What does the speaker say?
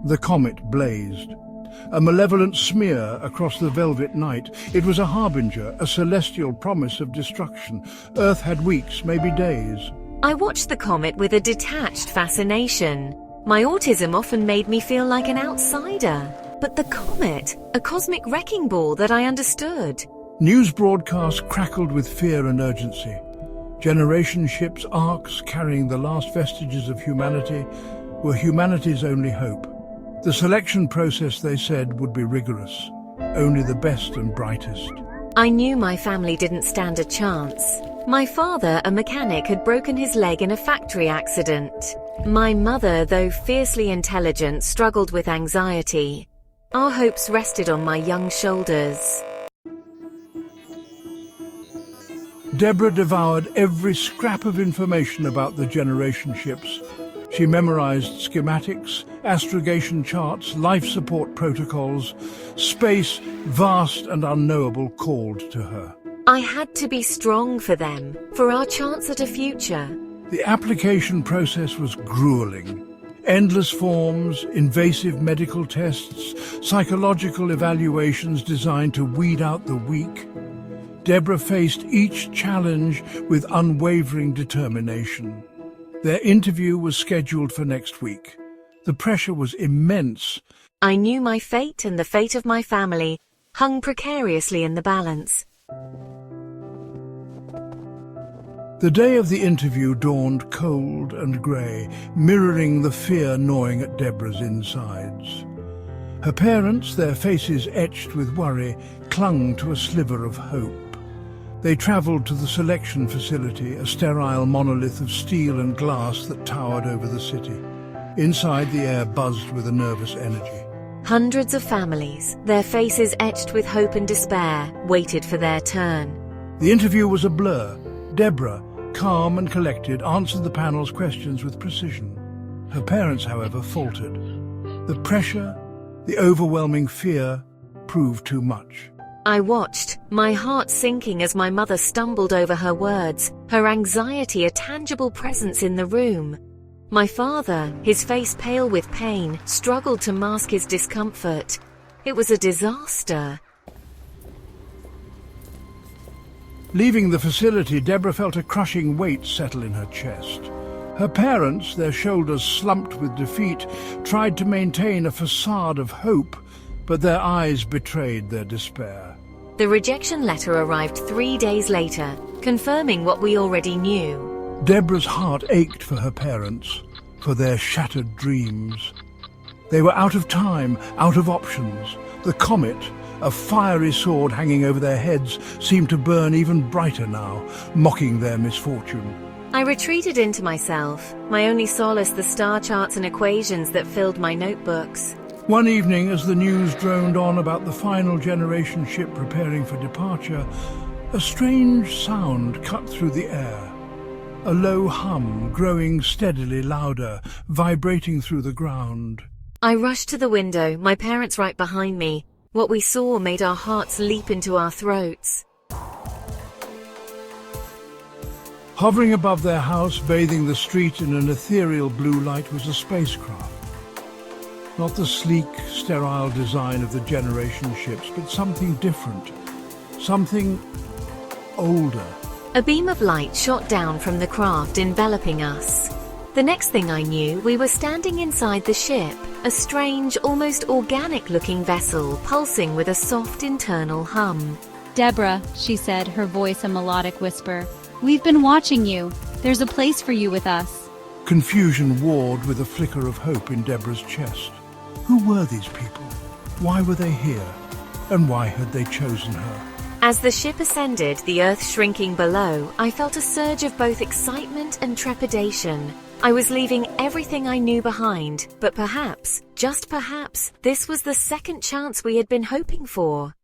The comet blazed. A malevolent smear across the velvet night. It was a harbinger, a celestial promise of destruction. Earth had weeks, maybe days. I watched the comet with a detached fascination. My autism often made me feel like an outsider. But the comet, a cosmic wrecking ball that I understood. News broadcasts crackled with fear and urgency. Generation ships, arks carrying the last vestiges of humanity, were humanity's only hope. The selection process, they said, would be rigorous. Only the best and brightest. I knew my family didn't stand a chance. My father, a mechanic, had broken his leg in a factory accident. My mother, though fiercely intelligent, struggled with anxiety. Our hopes rested on my young shoulders. Debra devoured every scrap of information about the generation ships. She memorized schematics, astrogation charts, life support protocols. Space, vast and unknowable, called to her. I had to be strong for them, for our chance at a future. The application process was grueling. Endless forms, invasive medical tests, psychological evaluations designed to weed out the weak. Debra faced each challenge with unwavering determination. Their interview was scheduled for next week. The pressure was immense. I knew my fate and the fate of my family hung precariously in the balance. The day of the interview dawned cold and grey, mirroring the fear gnawing at Debra's insides. Her parents, their faces etched with worry, clung to a sliver of hope. They travelled to the selection facility, a sterile monolith of steel and glass that towered over the city. Inside, the air buzzed with a nervous energy. Hundreds of families, their faces etched with hope and despair, waited for their turn. The interview was a blur. Debra, calm and collected, answered the panel's questions with precision. Her parents, however, faltered. The pressure, the overwhelming fear, proved too much. I watched, my heart sinking as my mother stumbled over her words, her anxiety a tangible presence in the room. My father, his face pale with pain, struggled to mask his discomfort. It was a disaster. Leaving the facility, Debra felt a crushing weight settle in her chest. Her parents, their shoulders slumped with defeat, tried to maintain a facade of hope, but their eyes betrayed their despair. The rejection letter arrived 3 days later, confirming what we already knew. Debra's heart ached for her parents, for their shattered dreams. They were out of time, out of options. The comet, a fiery sword hanging over their heads, seemed to burn even brighter now, mocking their misfortune. I retreated into myself, my only solace the star charts and equations that filled my notebooks. One evening, as the news droned on about the final generation ship preparing for departure, a strange sound cut through the air. A low hum, growing steadily louder, vibrating through the ground. I rushed to the window, my parents right behind me. What we saw made our hearts leap into our throats. Hovering above their house, bathing the street in an ethereal blue light, was a spacecraft. Not the sleek, sterile design of the generation ships, but something different. Something older. A beam of light shot down from the craft, enveloping us. The next thing I knew, we were standing inside the ship, a strange, almost organic-looking vessel pulsing with a soft internal hum. "Debra," she said, her voice a melodic whisper, "we've been watching you. There's a place for you with us." Confusion warred with a flicker of hope in Debra's chest. Who were these people? Why were they here? And why had they chosen her? As the ship ascended, the earth shrinking below, I felt a surge of both excitement and trepidation. I was leaving everything I knew behind, but perhaps, just perhaps, this was the second chance we had been hoping for.